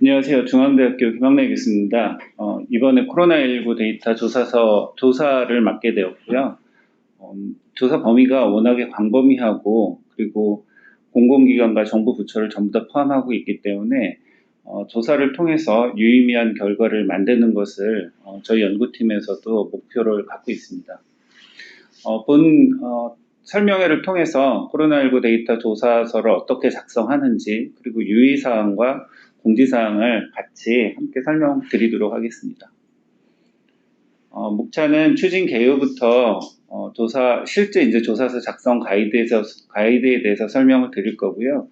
안녕하세요. 중앙대학교 김학래 교수입니다. 이번에 코로나19 데이터 조사를 맡게 되었고요. 조사 범위가 워낙에 광범위하고 그리고 공공기관과 정부 부처를 전부 다 포함하고 있기 때문에 조사를 통해서 유의미한 결과를 만드는 것을 저희 연구팀에서도 목표를 갖고 있습니다. 설명회를 통해서 코로나19 데이터 조사서를 어떻게 작성하는지 그리고 유의사항과 공지사항을 같이 함께 설명드리도록 하겠습니다. 목차는 추진 개요부터 실제 이제 조사서 작성 가이드에 대해서 설명을 드릴 거고요.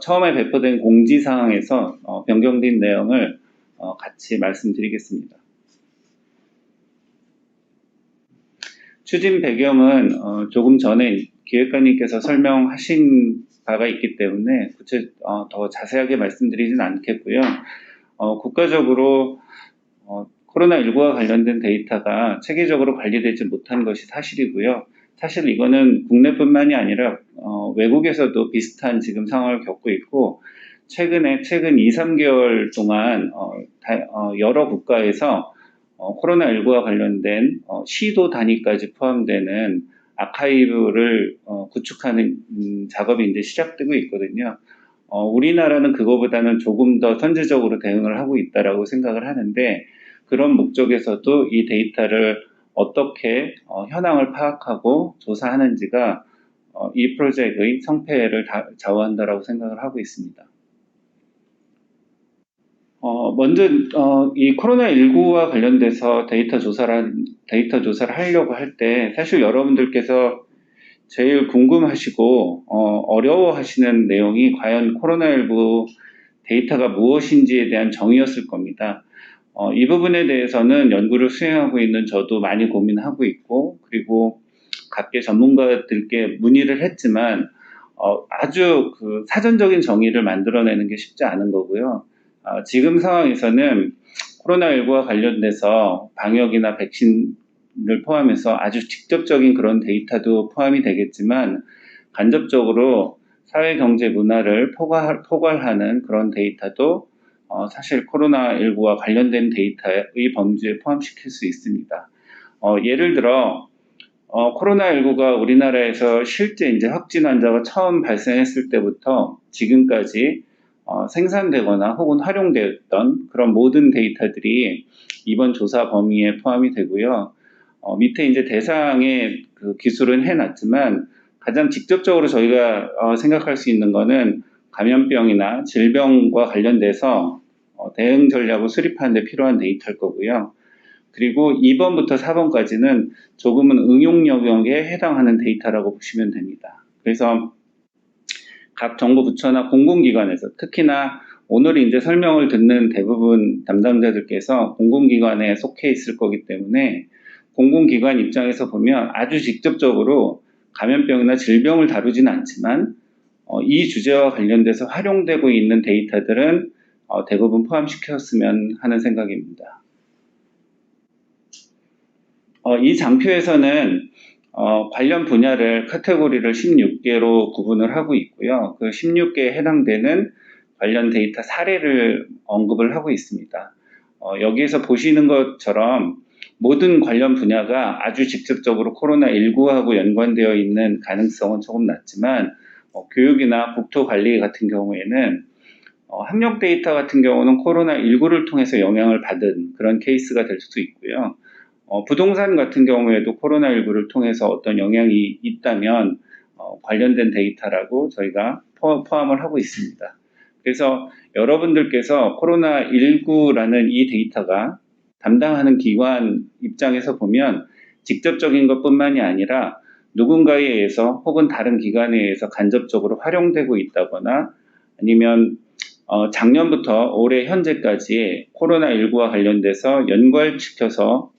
처음에 배포된 공지사항에서 변경된 내용을 같이 말씀드리겠습니다. 추진 배경은 조금 전에 기획관님께서 설명하신 바가 있기 때문에 더 자세하게 말씀드리진 않겠고요. 국가적으로 코로나19와 관련된 데이터가 체계적으로 관리되지 못한 것이 사실이고요. 사실 이거는 국내뿐만이 아니라 외국에서도 비슷한 지금 상황을 겪고 있고 최근 2, 3개월 동안 여러 국가에서 코로나19와 관련된 시도 단위까지 포함되는 아카이브를 구축하는 작업이 이제 시작되고 있거든요. 우리나라는 그거보다는 조금 더 선제적으로 대응을 하고 있다라고 생각을 하는데 그런 목적에서도 이 데이터를 어떻게 현황을 파악하고 조사하는지가 이 프로젝트의 성패를 좌우한다라고 생각을 하고 있습니다. 먼저 이 코로나19와 관련돼서 데이터 조사를 하려고 할 때 사실 여러분들께서 제일 궁금하시고 어려워하시는 내용이 과연 코로나19 데이터가 무엇인지에 대한 정의였을 겁니다. 이 부분에 대해서는 연구를 수행하고 있는 저도 많이 고민하고 있고 그리고 각계 전문가들께 문의를 했지만 아주 그 사전적인 정의를 만들어내는 게 쉽지 않은 거고요. 지금 상황에서는 코로나19와 관련돼서 방역이나 백신을 포함해서 아주 직접적인 그런 데이터도 포함이 되겠지만 간접적으로 사회, 경제, 문화를 포괄하는 그런 데이터도 사실 코로나19와 관련된 데이터의 범주에 포함시킬 수 있습니다. 예를 들어 코로나19가 우리나라에서 실제 이제 확진 환자가 처음 발생했을 때부터 지금까지 생산되거나 혹은 활용되었던 그런 모든 데이터들이 이번 조사 범위에 포함이 되고요. 밑에 이제 대상의 그 기술은 해놨지만 가장 직접적으로 저희가 생각할 수 있는 거는 감염병이나 질병과 관련돼서 대응 전략을 수립하는 데 필요한 데이터일 거고요. 그리고 2번부터 4번까지는 조금은 응용 영역에 해당하는 데이터라고 보시면 됩니다. 그래서 각 정부 부처나 공공기관에서 특히나 오늘 이제 설명을 듣는 대부분 담당자들께서 공공기관에 속해 있을 거기 때문에 공공기관 입장에서 보면 아주 직접적으로 감염병이나 질병을 다루지는 않지만 이 주제와 관련돼서 활용되고 있는 데이터들은 대부분 포함시켰으면 하는 생각입니다. 이 장표에서는 관련 분야를 카테고리를 16개로 구분을 하고 있고요. 그 16개에 해당되는 관련 데이터 사례를 언급을 하고 있습니다. 여기에서 보시는 것처럼 모든 관련 분야가 아주 직접적으로 코로나19하고 연관되어 있는 가능성은 조금 낮지만 교육이나 국토관리 같은 경우에는 학력 데이터 같은 경우는 코로나19를 통해서 영향을 받은 그런 케이스가 될 수도 있고요. 부동산 같은 경우에도 코로나19를 통해서 어떤 영향이 있다면 관련된 데이터라고 저희가 포함을 하고 있습니다. 그래서 여러분들께서 코로나19라는 이 데이터가 담당하는 기관 입장에서 보면 직접적인 것뿐만이 아니라 누군가에 의해서 혹은 다른 기관에 의해서 간접적으로 활용되고 있다거나 아니면 작년부터 올해 현재까지 코로나19와 관련돼서 연관시켜서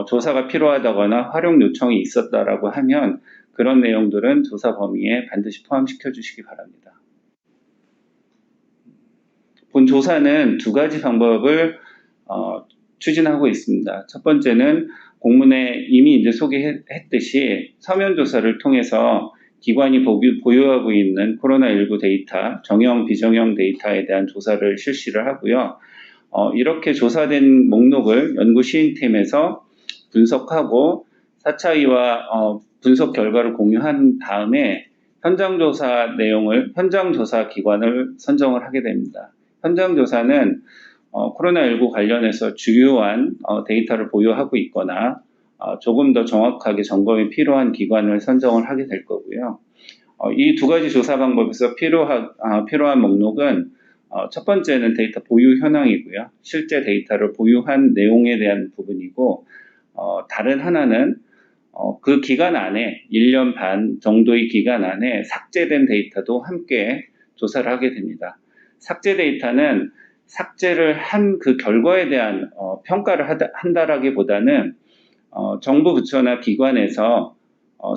조사가 필요하다거나 활용 요청이 있었다라고 하면 그런 내용들은 조사 범위에 반드시 포함시켜 주시기 바랍니다. 본 조사는 두 가지 방법을 추진하고 있습니다. 첫 번째는 공문에 이미 이제 소개했듯이 서면 조사를 통해서 기관이 보유하고 있는 코로나19 데이터, 정형, 비정형 데이터에 대한 조사를 실시를 하고요. 이렇게 조사된 목록을 연구 시행팀에서 분석하고 4차이와 분석 결과를 공유한 다음에 현장 조사 기관을 선정을 하게 됩니다. 현장 조사는 코로나19 관련해서 주요한 데이터를 보유하고 있거나 조금 더 정확하게 점검이 필요한 기관을 선정을 하게 될 거고요. 이 두 가지 조사 방법에서 필요한 목록은 첫 번째는 데이터 보유 현황이고요. 실제 데이터를 보유한 내용에 대한 부분이고, 다른 하나는 그 기간 안에 1년 반 정도의 기간 안에 삭제된 데이터도 함께 조사를 하게 됩니다. 삭제 데이터는 삭제를 한 그 결과에 대한 평가를 한다라기보다는 정부 부처나 기관에서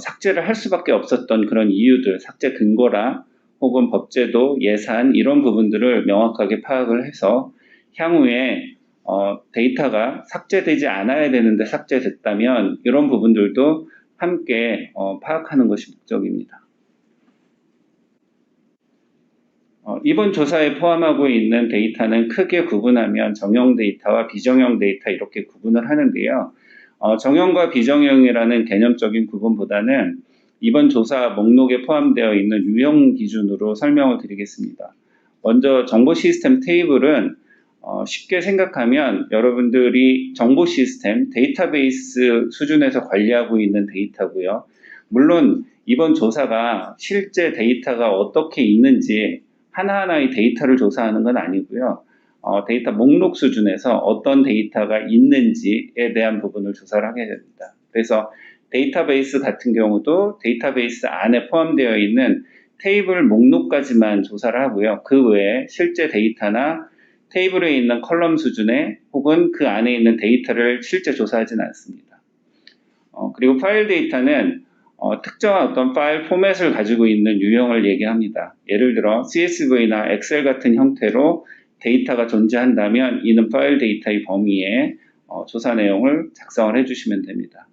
삭제를 할 수밖에 없었던 그런 이유들, 삭제 근거라 혹은 법제도, 예산 이런 부분들을 명확하게 파악을 해서 향후에 데이터가 삭제되지 않아야 되는데 삭제됐다면 이런 부분들도 함께 파악하는 것이 목적입니다. 이번 조사에 포함하고 있는 데이터는 크게 구분하면 정형 데이터와 비정형 데이터 이렇게 구분을 하는데요. 정형과 비정형이라는 개념적인 구분보다는 이번 조사 목록에 포함되어 있는 유형 기준으로 설명을 드리겠습니다. 먼저 정보 시스템 테이블은 쉽게 생각하면 여러분들이 정보 시스템, 데이터베이스 수준에서 관리하고 있는 데이터고요. 물론 이번 조사가 실제 데이터가 어떻게 있는지 하나하나의 데이터를 조사하는 건 아니고요. 데이터 목록 수준에서 어떤 데이터가 있는지에 대한 부분을 조사를 하게 됩니다. 그래서 데이터베이스 같은 경우도 데이터베이스 안에 포함되어 있는 테이블 목록까지만 조사를 하고요. 그 외에 실제 데이터나 테이블에 있는 컬럼 수준에 혹은 그 안에 있는 데이터를 실제 조사하지는 않습니다. 그리고 파일 데이터는 특정한 어떤 파일 포맷을 가지고 있는 유형을 얘기합니다. 예를 들어 CSV나 엑셀 같은 형태로 데이터가 존재한다면 이는 파일 데이터의 범위에 조사 내용을 작성을 해주시면 됩니다.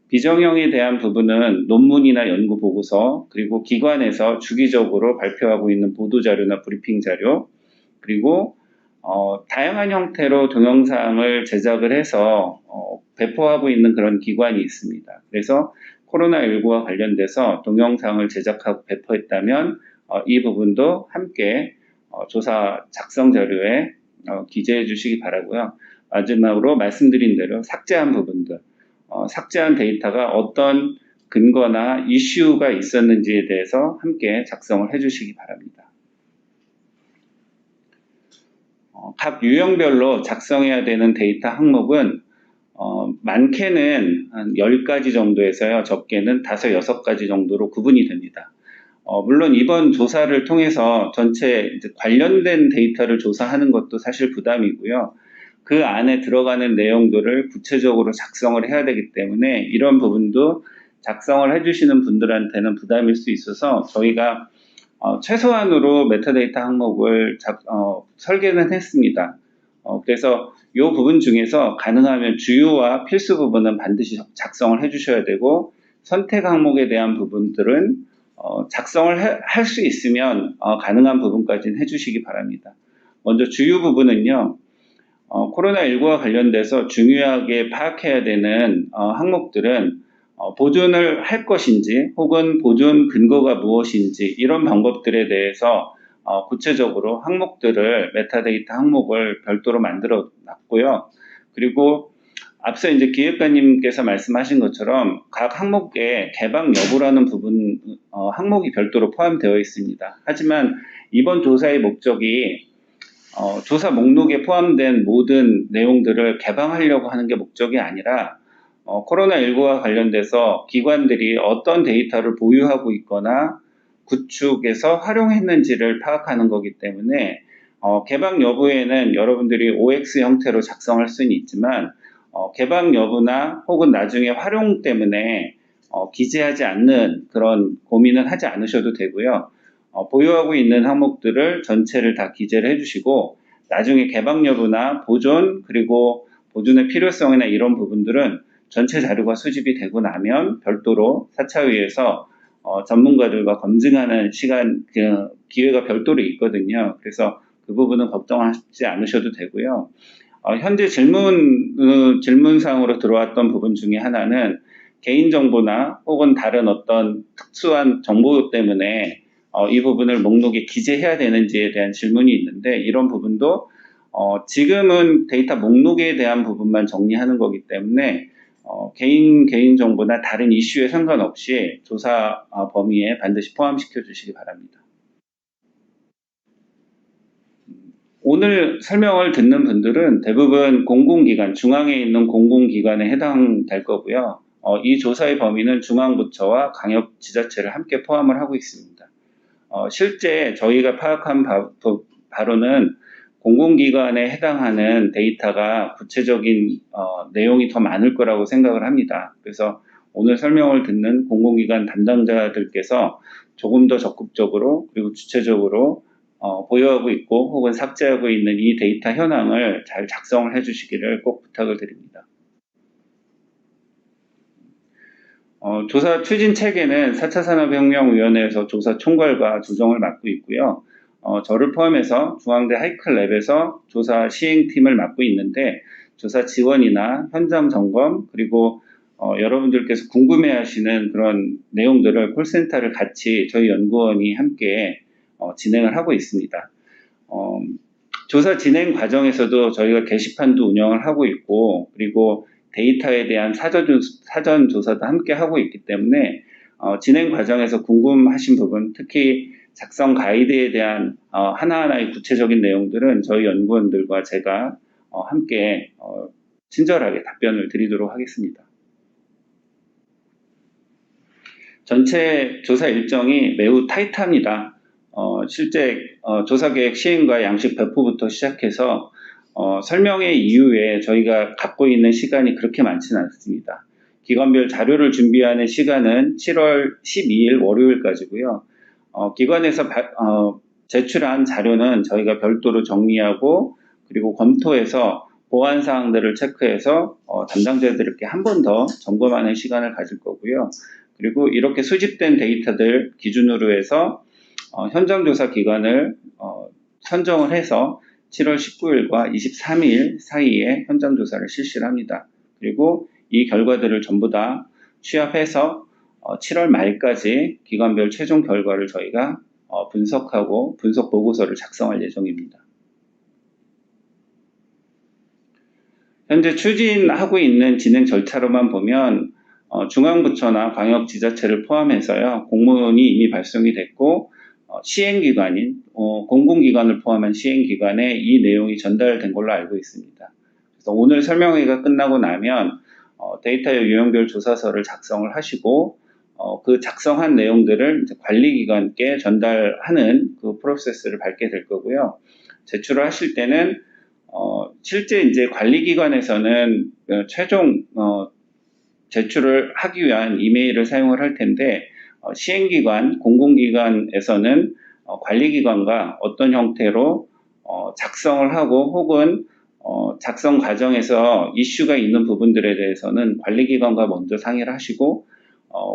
비정형에 대한 부분은 논문이나 연구 보고서, 그리고 기관에서 주기적으로 발표하고 있는 보도자료나 브리핑 자료, 그리고 다양한 형태로 동영상을 제작을 해서 배포하고 있는 그런 기관이 있습니다. 그래서 코로나19와 관련돼서 동영상을 제작하고 배포했다면 이 부분도 함께 조사 작성 자료에 기재해 주시기 바라고요. 마지막으로 말씀드린 대로 삭제한 부분들, 삭제한 데이터가 어떤 근거나 이슈가 있었는지에 대해서 함께 작성을 해주시기 바랍니다. 각 유형별로 작성해야 되는 데이터 항목은 많게는 한 10가지 정도에서요, 적게는 5, 6가지 정도로 구분이 됩니다. 물론 이번 조사를 통해서 전체 관련된 데이터를 조사하는 것도 사실 부담이고요. 그 안에 들어가는 내용들을 구체적으로 작성을 해야 되기 때문에 이런 부분도 작성을 해주시는 분들한테는 부담일 수 있어서 저희가 최소한으로 메타데이터 항목을 설계는 했습니다. 그래서 이 부분 중에서 가능하면 주요와 필수 부분은 반드시 작성을 해주셔야 되고, 선택 항목에 대한 부분들은 작성을 할 수 있으면 가능한 부분까지는 해주시기 바랍니다. 먼저 주요 부분은요, 코로나19와 관련돼서 중요하게 파악해야 되는 항목들은 보존을 할 것인지 혹은 보존 근거가 무엇인지 이런 방법들에 대해서 구체적으로 항목들을 메타데이터 항목을 별도로 만들어 놨고요. 그리고 앞서 이제 기획관님께서 말씀하신 것처럼 각 항목에 개방 여부라는 부분 항목이 별도로 포함되어 있습니다. 하지만 이번 조사의 목적이 조사 목록에 포함된 모든 내용들을 개방하려고 하는 게 목적이 아니라 코로나19와 관련돼서 기관들이 어떤 데이터를 보유하고 있거나 구축해서 활용했는지를 파악하는 거기 때문에 개방 여부에는 여러분들이 OX 형태로 작성할 수는 있지만 개방 여부나 혹은 나중에 활용 때문에 기재하지 않는 그런 고민은 하지 않으셔도 되고요. 보유하고 있는 항목들을 전체를 다 기재를 해주시고 나중에 개방 여부나 보존, 그리고 보존의 필요성이나 이런 부분들은 전체 자료가 수집이 되고 나면 별도로 4차위에서 전문가들과 검증하는 기회가 별도로 있거든요. 그래서 그 부분은 걱정하지 않으셔도 되고요. 현재 질문사항으로 들어왔던 부분 중에 하나는 개인정보나 혹은 다른 어떤 특수한 정보 때문에 이 부분을 목록에 기재해야 되는지에 대한 질문이 있는데, 이런 부분도 지금은 데이터 목록에 대한 부분만 정리하는 거기 때문에 개인 정보나 다른 이슈에 상관없이 조사 범위에 반드시 포함시켜 주시기 바랍니다. 오늘 설명을 듣는 분들은 대부분 공공기관, 중앙에 있는 공공기관에 해당될 거고요. 이 조사의 범위는 중앙부처와 광역지자체를 함께 포함을 하고 있습니다. 실제 저희가 파악한 바로는 공공기관에 해당하는 데이터가 구체적인 내용이 더 많을 거라고 생각을 합니다. 그래서 오늘 설명을 듣는 공공기관 담당자들께서 조금 더 적극적으로 그리고 주체적으로 보유하고 있고 혹은 삭제하고 있는 이 데이터 현황을 잘 작성을 해주시기를 꼭 부탁을 드립니다. 조사 추진 체계는 4차 산업혁명위원회에서 조사 총괄과 조정을 맡고 있고요. 저를 포함해서 중앙대 하이클랩에서 조사 시행팀을 맡고 있는데, 조사 지원이나 현장 점검 그리고 여러분들께서 궁금해하시는 그런 내용들을 콜센터를 같이 저희 연구원이 함께 진행을 하고 있습니다. 조사 진행 과정에서도 저희가 게시판도 운영을 하고 있고, 그리고 데이터에 대한 사전 조사도 함께 하고 있기 때문에 진행 과정에서 궁금하신 부분, 특히 작성 가이드에 대한 하나하나의 구체적인 내용들은 저희 연구원들과 제가 함께 친절하게 답변을 드리도록 하겠습니다. 전체 조사 일정이 매우 타이트합니다. 실제 조사 계획 시행과 양식 배포부터 시작해서 설명회 이후에 저희가 갖고 있는 시간이 그렇게 많지는 않습니다. 기관별 자료를 준비하는 시간은 7월 12일 월요일까지고요. 기관에서 제출한 자료는 저희가 별도로 정리하고 그리고 검토해서 보완 사항들을 체크해서 담당자들께 한 번 더 점검하는 시간을 가질 거고요. 그리고 이렇게 수집된 데이터들 기준으로 해서 현장 조사 기간을 선정을 해서 7월 19일과 23일 사이에 현장 조사를 실시를 합니다. 그리고 이 결과들을 전부 다 취합해서 7월 말까지 기관별 최종 결과를 저희가 분석하고 분석 보고서를 작성할 예정입니다. 현재 추진하고 있는 진행 절차로만 보면 중앙부처나 광역지자체를 포함해서요, 공문이 이미 발송이 됐고 시행기관인 공공기관을 포함한 시행기관에 이 내용이 전달된 걸로 알고 있습니다. 그래서 오늘 설명회가 끝나고 나면 데이터 유형별 조사서를 작성을 하시고 그 작성한 내용들을 이제 관리기관께 전달하는 그 프로세스를 밟게 될 거고요. 제출을 하실 때는 실제 이제 관리기관에서는 최종 제출을 하기 위한 이메일을 사용을 할 텐데, 시행기관, 공공기관에서는 관리기관과 어떤 형태로 작성을 하고 혹은 작성 과정에서 이슈가 있는 부분들에 대해서는 관리기관과 먼저 상의를 하시고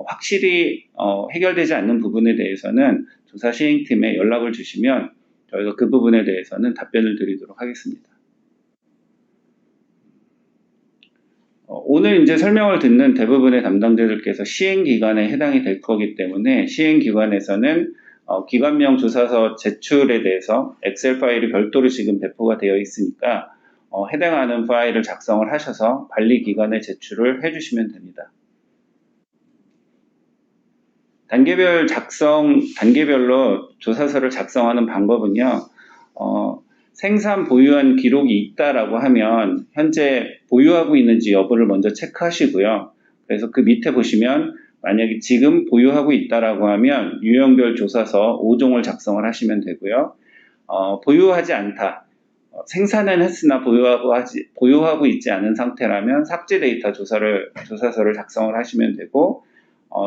확실히 해결되지 않는 부분에 대해서는 조사 시행팀에 연락을 주시면 저희가 그 부분에 대해서는 답변을 드리도록 하겠습니다. 오늘 이제 설명을 듣는 대부분의 담당자들께서 시행기관에 해당이 될 거기 때문에 시행기관에서는 기관명 조사서 제출에 대해서 엑셀 파일이 별도로 지금 배포가 되어 있으니까 해당하는 파일을 작성을 하셔서 관리기관에 제출을 해주시면 됩니다. 단계별로 조사서를 작성하는 방법은요, 생산 보유한 기록이 있다라고 하면 현재 보유하고 있는지 여부를 먼저 체크하시고요. 그래서 그 밑에 보시면 만약에 지금 보유하고 있다라고 하면 유형별 조사서 5종을 작성을 하시면 되고요. 보유하지 않다. 생산은 했으나 보유하고 있지 않은 상태라면 삭제 데이터 조사서를 작성을 하시면 되고,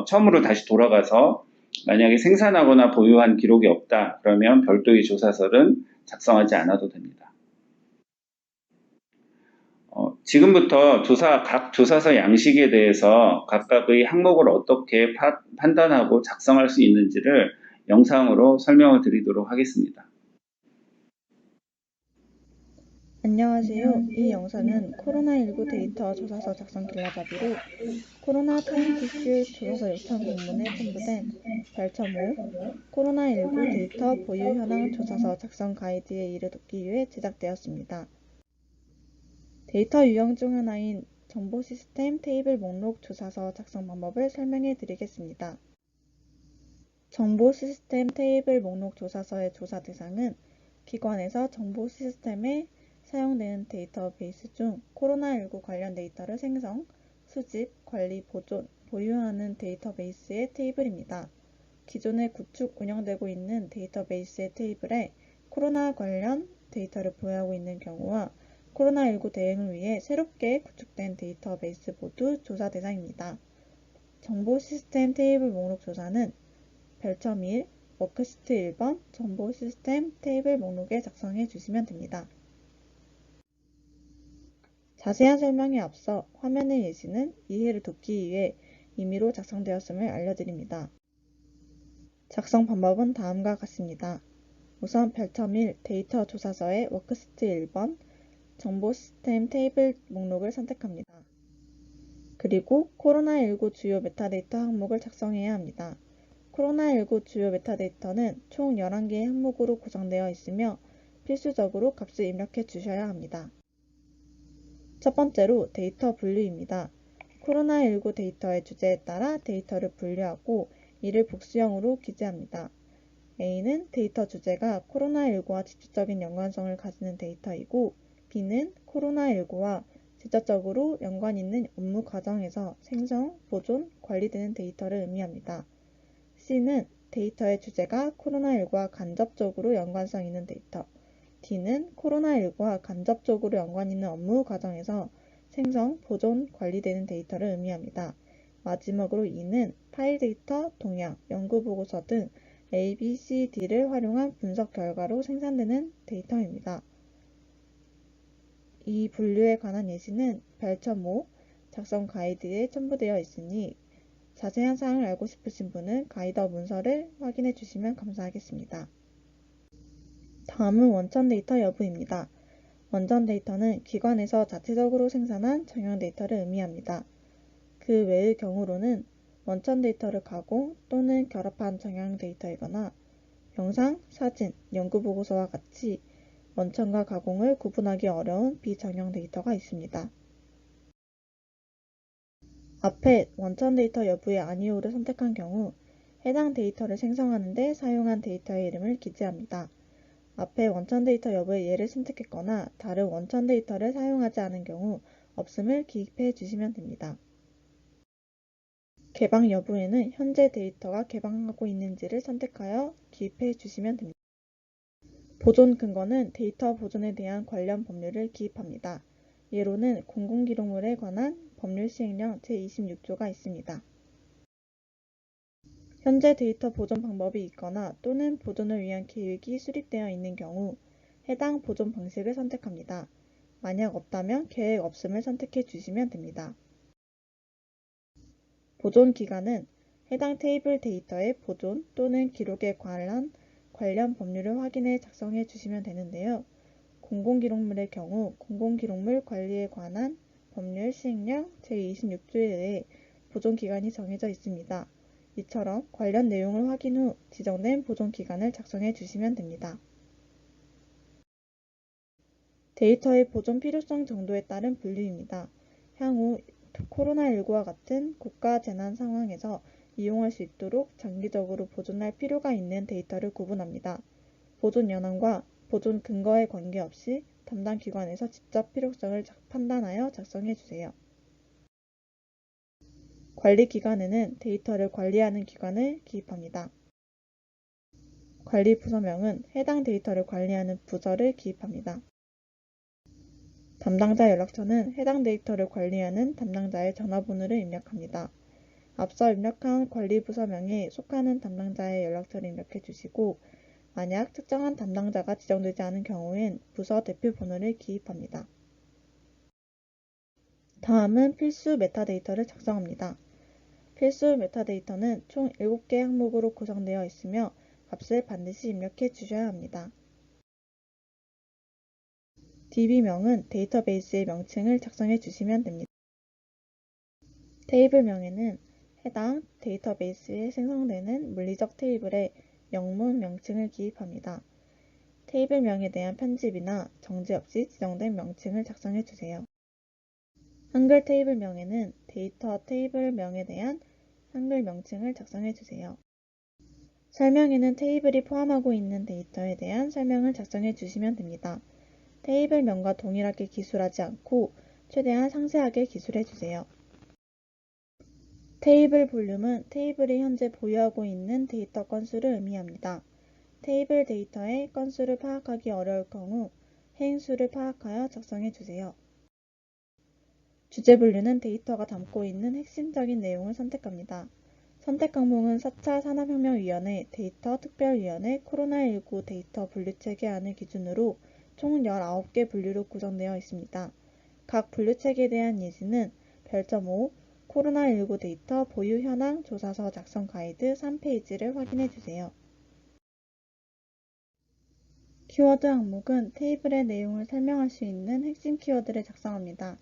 처음으로 다시 돌아가서 만약에 생산하거나 보유한 기록이 없다 그러면 별도의 조사서는 작성하지 않아도 됩니다. 지금부터 각 조사서 양식에 대해서 각각의 항목을 어떻게 판단하고 작성할 수 있는지를 영상으로 설명을 드리도록 하겠습니다. 안녕하세요. 이 영상은 코로나19 데이터 조사서 작성 길라잡이로 코로나 타임티슈 조사서 요청 공문에 첨부된 별첨 5 코로나19 데이터 보유 현황 조사서 작성 가이드의 이를 돕기 위해 제작되었습니다. 데이터 유형 중 하나인 정보 시스템 테이블 목록 조사서 작성 방법을 설명해 드리겠습니다. 정보 시스템 테이블 목록 조사서의 조사 대상은 기관에서 정보 시스템에 사용되는 데이터베이스 중 코로나19 관련 데이터를 생성, 수집, 관리, 보존, 보유하는 데이터베이스의 테이블입니다. 기존에 구축, 운영되고 있는 데이터베이스의 테이블에 코로나 관련 데이터를 보유하고 있는 경우와 코로나19 대응을 위해 새롭게 구축된 데이터베이스 모두 조사 대상입니다. 정보 시스템 테이블 목록 조사는 별첨 1, 워크시트 1번 정보 시스템 테이블 목록에 작성해 주시면 됩니다. 자세한 설명에 앞서 화면의 예시는 이해를 돕기 위해 임의로 작성되었음을 알려드립니다. 작성 방법은 다음과 같습니다. 우선 별첨 1 데이터 조사서의 워크시트 1번 정보 시스템 테이블 목록을 선택합니다. 그리고 코로나19 주요 메타데이터 항목을 작성해야 합니다. 코로나19 주요 메타데이터는 총 11개의 항목으로 구성되어 있으며 필수적으로 값을 입력해 주셔야 합니다. 첫 번째로 데이터 분류입니다. 코로나19 데이터의 주제에 따라 데이터를 분류하고 이를 복수형으로 기재합니다. A는 데이터 주제가 코로나19와 직접적인 연관성을 가지는 데이터이고 B는 코로나19와 직접적으로 연관 있는 업무 과정에서 생성, 보존, 관리되는 데이터를 의미합니다. C는 데이터의 주제가 코로나19와 간접적으로 연관성 있는 데이터, D는 코로나19와 간접적으로 연관 있는 업무 과정에서 생성, 보존, 관리되는 데이터를 의미합니다. 마지막으로 E는 파일 데이터, 동향, 연구보고서 등 A, B, C, D를 활용한 분석 결과로 생산되는 데이터입니다. 이 분류에 관한 예시는 별첨 5 작성 가이드에 첨부되어 있으니 자세한 사항을 알고 싶으신 분은 가이드 문서를 확인해 주시면 감사하겠습니다. 다음은 원천 데이터 여부입니다. 원천 데이터는 기관에서 자체적으로 생산한 정형 데이터를 의미합니다. 그 외의 경우로는 원천 데이터를 가공 또는 결합한 정형 데이터이거나 영상, 사진, 연구보고서와 같이 원천과 가공을 구분하기 어려운 비정형 데이터가 있습니다. 앞에 원천 데이터 여부의 아니오를 선택한 경우 해당 데이터를 생성하는 데 사용한 데이터의 이름을 기재합니다. 앞에 원천 데이터 여부의 예를 선택했거나 다른 원천 데이터를 사용하지 않은 경우 없음을 기입해 주시면 됩니다. 개방 여부에는 현재 데이터가 개방하고 있는지를 선택하여 기입해 주시면 됩니다. 보존 근거는 데이터 보존에 대한 관련 법률을 기입합니다. 예로는 공공기록물에 관한 법률 시행령 제26조가 있습니다. 현재 데이터 보존 방법이 있거나 또는 보존을 위한 계획이 수립되어 있는 경우 해당 보존 방식을 선택합니다. 만약 없다면 계획 없음을 선택해 주시면 됩니다. 보존 기간은 해당 테이블 데이터의 보존 또는 기록에 관한 법률을 확인해 작성해 주시면 되는데요. 공공기록물의 경우 공공기록물 관리에 관한 법률 시행령 제26조에 의해 보존 기간이 정해져 있습니다. 이처럼 관련 내용을 확인 후 지정된 보존 기간을 작성해 주시면 됩니다. 데이터의 보존 필요성 정도에 따른 분류입니다. 향후 코로나19와 같은 국가 재난 상황에서 이용할 수 있도록 장기적으로 보존할 필요가 있는 데이터를 구분합니다. 보존 연한과 보존 근거에 관계없이 담당 기관에서 직접 필요성을 판단하여 작성해 주세요. 관리 기관에는 데이터를 관리하는 기관을 기입합니다. 관리 부서명은 해당 데이터를 관리하는 부서를 기입합니다. 담당자 연락처는 해당 데이터를 관리하는 담당자의 전화번호를 입력합니다. 앞서 입력한 관리 부서명에 속하는 담당자의 연락처를 입력해 주시고 만약 특정한 담당자가 지정되지 않은 경우엔 부서 대표 번호를 기입합니다. 다음은 필수 메타데이터를 작성합니다. 필수 메타데이터는 총 7개 항목으로 구성되어 있으며 값을 반드시 입력해 주셔야 합니다. DB명은 데이터베이스의 명칭을 작성해 주시면 됩니다. 테이블명에는 해당 데이터베이스에 생성되는 물리적 테이블의 영문 명칭을 기입합니다. 테이블명에 대한 편집이나 정지 없이 지정된 명칭을 작성해 주세요. 한글 테이블명에는 데이터 테이블명에 대한 한글 명칭을 작성해 주세요. 설명에는 테이블이 포함하고 있는 데이터에 대한 설명을 작성해 주시면 됩니다. 테이블명과 동일하게 기술하지 않고 최대한 상세하게 기술해 주세요. 테이블 볼륨은 테이블이 현재 보유하고 있는 데이터 건수를 의미합니다. 테이블 데이터의 건수를 파악하기 어려울 경우 해인수를 파악하여 작성해 주세요. 주제 분류는 데이터가 담고 있는 핵심적인 내용을 선택합니다. 선택 항목은 4차 산업혁명위원회 데이터 특별위원회 코로나19 데이터 분류체계안을 기준으로 총 19개 분류로 구성되어 있습니다. 각 분류체계에 대한 예시는 별점 5 코로나19 데이터 보유 현황 조사서 작성 가이드 3페이지를 확인해 주세요. 키워드 항목은 테이블의 내용을 설명할 수 있는 핵심 키워드를 작성합니다.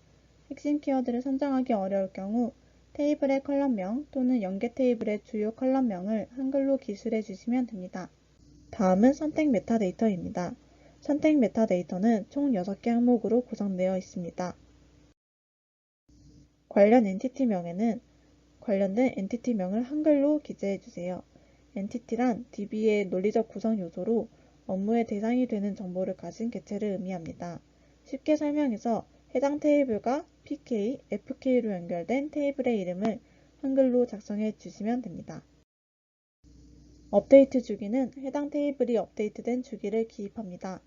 핵심 키워드를 선정하기 어려울 경우 테이블의 컬럼명 또는 연계 테이블의 주요 컬럼명을 한글로 기술해 주시면 됩니다. 다음은 선택 메타데이터입니다. 선택 메타데이터는 총 6개 항목으로 구성되어 있습니다. 관련 엔티티명에는 관련된 엔티티명을 한글로 기재해 주세요. 엔티티란 DB의 논리적 구성 요소로 업무의 대상이 되는 정보를 가진 객체를 의미합니다. 쉽게 설명해서 해당 테이블과 PK, FK로 연결된 테이블의 이름을 한글로 작성해 주시면 됩니다. 업데이트 주기는 해당 테이블이 업데이트된 주기를 기입합니다.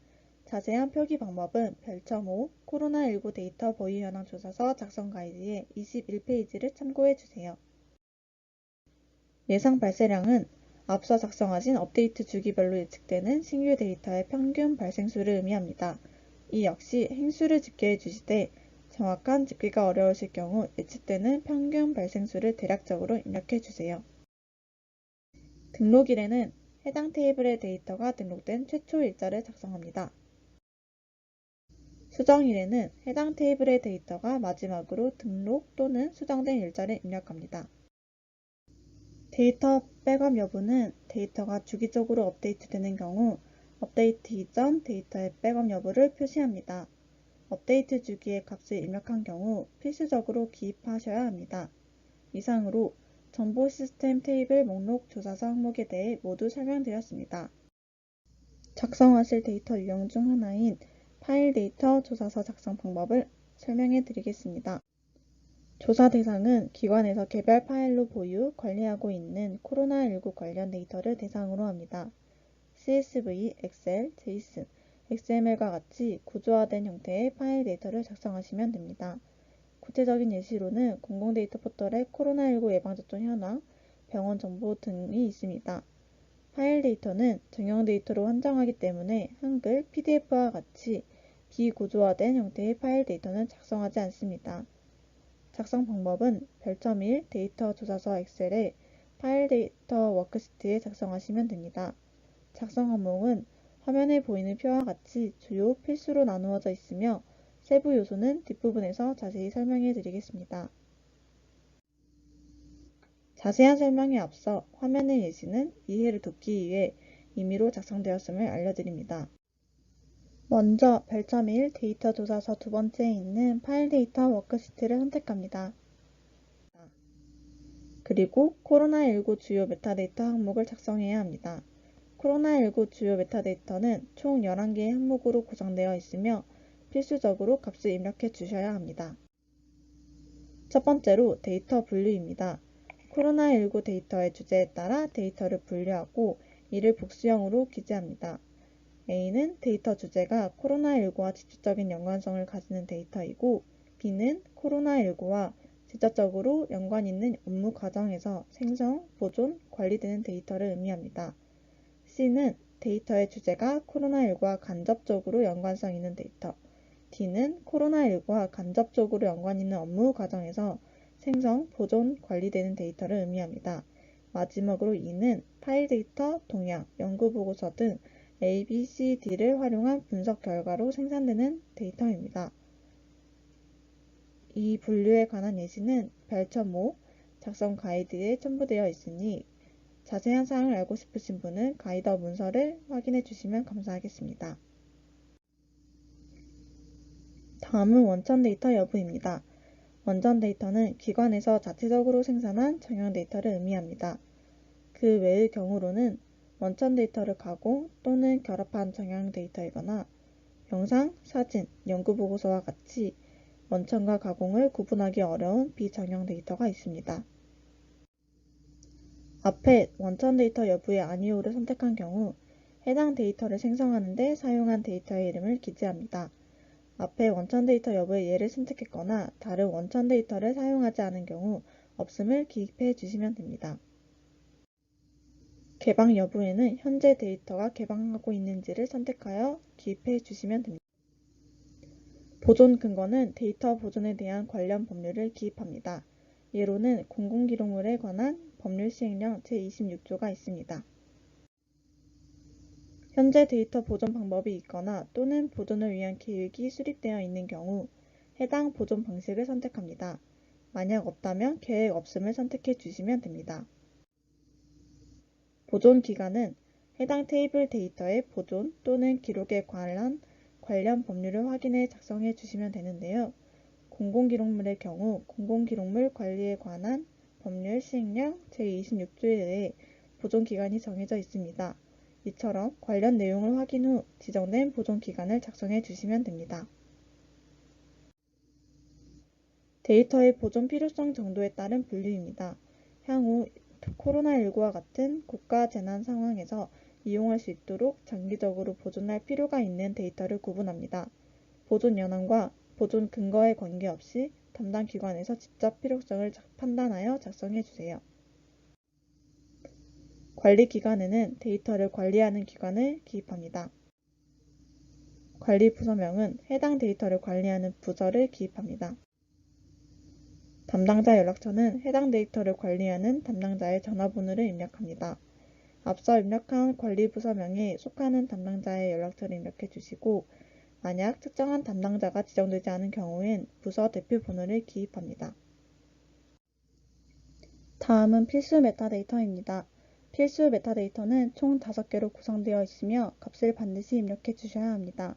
자세한 표기 방법은 별점 5 코로나19 데이터 보유 현황 조사서 작성 가이드의 21페이지를 참고해 주세요. 예상 발생량은 앞서 작성하신 업데이트 주기별로 예측되는 신규 데이터의 평균 발생수를 의미합니다. 이 역시 행수를 집계해 주시되 정확한 집계가 어려우실 경우 예측되는 평균 발생수를 대략적으로 입력해 주세요. 등록일에는 해당 테이블의 데이터가 등록된 최초 일자를 작성합니다. 수정일에는 해당 테이블의 데이터가 마지막으로 등록 또는 수정된 일자를 입력합니다. 데이터 백업 여부는 데이터가 주기적으로 업데이트되는 경우 업데이트 이전 데이터의 백업 여부를 표시합니다. 업데이트 주기의 값을 입력한 경우 필수적으로 기입하셔야 합니다. 이상으로 정보 시스템 테이블 목록 조사서 항목에 대해 모두 설명드렸습니다. 작성하실 데이터 유형 중 하나인 파일 데이터 조사서 작성 방법을 설명해 드리겠습니다. 조사 대상은 기관에서 개별 파일로 보유, 관리하고 있는 코로나19 관련 데이터를 대상으로 합니다. CSV, 엑셀, 제이슨, XML과 같이 구조화된 형태의 파일 데이터를 작성하시면 됩니다. 구체적인 예시로는 공공데이터 포털에 코로나19 예방접종 현황, 병원 정보 등이 있습니다. 파일 데이터는 정형 데이터로 한정하기 때문에 한글, PDF와 같이 비구조화된 형태의 파일 데이터는 작성하지 않습니다. 작성 방법은 별점 1 데이터 조사서 엑셀에 파일 데이터 워크시트에 작성하시면 됩니다. 작성 항목은 화면에 보이는 표와 같이 주요 필수로 나누어져 있으며 세부 요소는 뒷부분에서 자세히 설명해 드리겠습니다. 자세한 설명에 앞서 화면의 예시는 이해를 돕기 위해 임의로 작성되었음을 알려드립니다. 먼저 별점 1 데이터 조사서 두 번째에 있는 파일 데이터 워크시트를 선택합니다. 그리고 코로나19 주요 메타데이터 항목을 작성해야 합니다. 코로나19 주요 메타데이터는 총 11개의 항목으로 구성되어 있으며 필수적으로 값을 입력해 주셔야 합니다. 첫 번째로 데이터 분류입니다. 코로나19 데이터의 주제에 따라 데이터를 분류하고 이를 복수형으로 기재합니다. A는 데이터 주제가 코로나19와 직접적인 연관성을 가지는 데이터이고 B는 코로나19와 직접적으로 연관 있는 업무 과정에서 생성, 보존, 관리되는 데이터를 의미합니다. C는 데이터의 주제가 코로나19와 간접적으로 연관성 있는 데이터, D는 코로나19와 간접적으로 연관 있는 업무 과정에서 생성, 보존, 관리되는 데이터를 의미합니다. 마지막으로 E는 파일 데이터, 동향, 연구보고서 등 A, B, C, D를 활용한 분석 결과로 생산되는 데이터입니다. 이 분류에 관한 예시는 별첨 5 작성 가이드에 첨부되어 있으니 자세한 사항을 알고 싶으신 분은 가이드 문서를 확인해 주시면 감사하겠습니다. 다음은 원천 데이터 여부입니다. 원천 데이터는 기관에서 자체적으로 생산한 정형 데이터를 의미합니다. 그 외의 경우로는 원천 데이터를 가공 또는 결합한 정형 데이터이거나 영상, 사진, 연구보고서와 같이 원천과 가공을 구분하기 어려운 비정형 데이터가 있습니다. 앞에 원천 데이터 여부의 아니오를 선택한 경우 해당 데이터를 생성하는 데 사용한 데이터의 이름을 기재합니다. 앞에 원천 데이터 여부의 예를 선택했거나 다른 원천 데이터를 사용하지 않은 경우 없음을 기입해 주시면 됩니다. 개방 여부에는 현재 데이터가 개방하고 있는지를 선택하여 기입해 주시면 됩니다. 보존 근거는 데이터 보존에 대한 관련 법률을 기입합니다. 예로는 공공기록물에 관한 법률 시행령 제26조가 있습니다. 현재 데이터 보존 방법이 있거나 또는 보존을 위한 계획이 수립되어 있는 경우 해당 보존 방식을 선택합니다. 만약 없다면 계획 없음을 선택해 주시면 됩니다. 보존 기간은 해당 테이블 데이터의 보존 또는 기록에 관한 관련 법률을 확인해 작성해 주시면 되는데요. 공공기록물의 경우 공공기록물 관리에 관한 법률 시행령 제26조에 의해 보존 기간이 정해져 있습니다. 이처럼 관련 내용을 확인 후 지정된 보존 기간을 작성해 주시면 됩니다. 데이터의 보존 필요성 정도에 따른 분류입니다. 향후 코로나19와 같은 국가 재난 상황에서 이용할 수 있도록 장기적으로 보존할 필요가 있는 데이터를 구분합니다. 보존 연한과 보존 근거에 관계없이 담당 기관에서 직접 필요성을 판단하여 작성해 주세요. 관리 기관에는 데이터를 관리하는 기관을 기입합니다. 관리 부서명은 해당 데이터를 관리하는 부서를 기입합니다. 담당자 연락처는 해당 데이터를 관리하는 담당자의 전화번호를 입력합니다. 앞서 입력한 관리부서명에 속하는 담당자의 연락처를 입력해 주시고 만약 특정한 담당자가 지정되지 않은 경우엔 부서 대표 번호를 기입합니다. 다음은 필수 메타데이터입니다. 필수 메타데이터는 총 5개로 구성되어 있으며 값을 반드시 입력해 주셔야 합니다.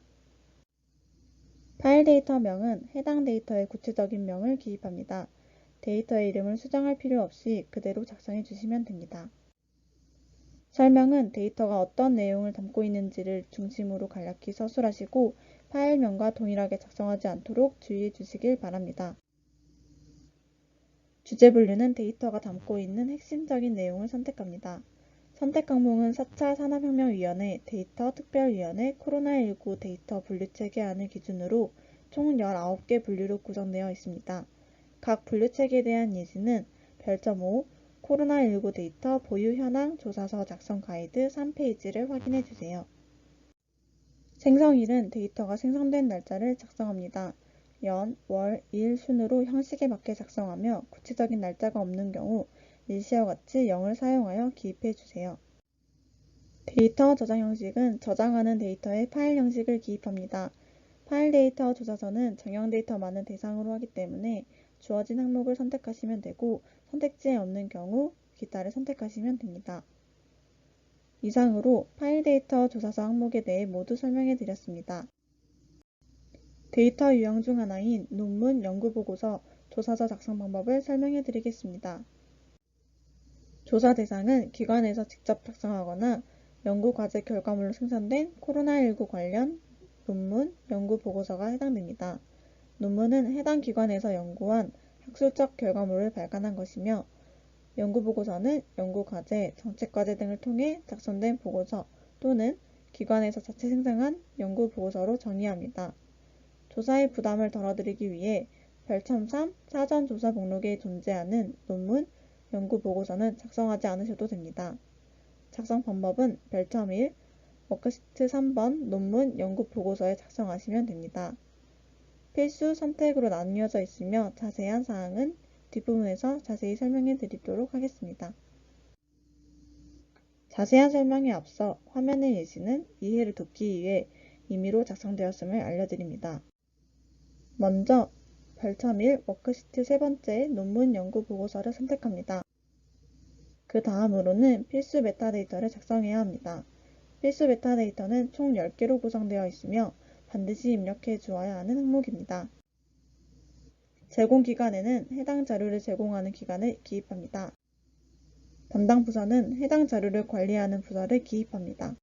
파일 데이터명은 해당 데이터의 구체적인 명을 기입합니다. 데이터의 이름을 수정할 필요 없이 그대로 작성해 주시면 됩니다. 설명은 데이터가 어떤 내용을 담고 있는지를 중심으로 간략히 서술하시고 파일명과 동일하게 작성하지 않도록 주의해 주시길 바랍니다. 주제 분류는 데이터가 담고 있는 핵심적인 내용을 선택합니다. 선택 항목은 4차 산업혁명위원회 데이터 특별위원회 코로나19 데이터 분류체계안을 기준으로 총 19개 분류로 구성되어 있습니다. 각 분류체계에 대한 예시는 별점 5 코로나19 데이터 보유 현황 조사서 작성 가이드 3페이지를 확인해 주세요. 생성일은 데이터가 생성된 날짜를 작성합니다. 연, 월, 일 순으로 형식에 맞게 작성하며 구체적인 날짜가 없는 경우 일시와 같이 0을 사용하여 기입해 주세요. 데이터 저장 형식은 저장하는 데이터의 파일 형식을 기입합니다. 파일 데이터 조사서는 정형 데이터만을 대상으로 하기 때문에 주어진 항목을 선택하시면 되고 선택지에 없는 경우 기타를 선택하시면 됩니다. 이상으로 파일 데이터 조사서 항목에 대해 모두 설명해 드렸습니다. 데이터 유형 중 하나인 논문, 연구보고서, 조사서 작성 방법을 설명해 드리겠습니다. 조사 대상은 기관에서 직접 작성하거나 연구과제 결과물로 생산된 코로나19 관련 논문, 연구보고서가 해당됩니다. 논문은 해당 기관에서 연구한 학술적 결과물을 발간한 것이며 연구보고서는 연구과제, 정책과제 등을 통해 작성된 보고서 또는 기관에서 자체 생성한 연구보고서로 정의합니다. 조사의 부담을 덜어드리기 위해 별첨 3 사전조사 목록에 존재하는 논문, 연구보고서는 작성하지 않으셔도 됩니다. 작성 방법은 별첨 1 워크시트 3번 논문, 연구보고서에 작성하시면 됩니다. 필수, 선택으로 나뉘어져 있으며 자세한 사항은 뒷부분에서 자세히 설명해 드리도록 하겠습니다. 자세한 설명에 앞서 화면의 예시는 이해를 돕기 위해 임의로 작성되었음을 알려드립니다. 먼저 별첨 1 워크시트 세 번째 논문 연구 보고서를 선택합니다. 그 다음으로는 필수 메타데이터를 작성해야 합니다. 필수 메타데이터는 총 10개로 구성되어 있으며 반드시 입력해 주어야 하는 항목입니다. 제공 기관에는 해당 자료를 제공하는 기관을 기입합니다. 담당 부서는 해당 자료를 관리하는 부서를 기입합니다.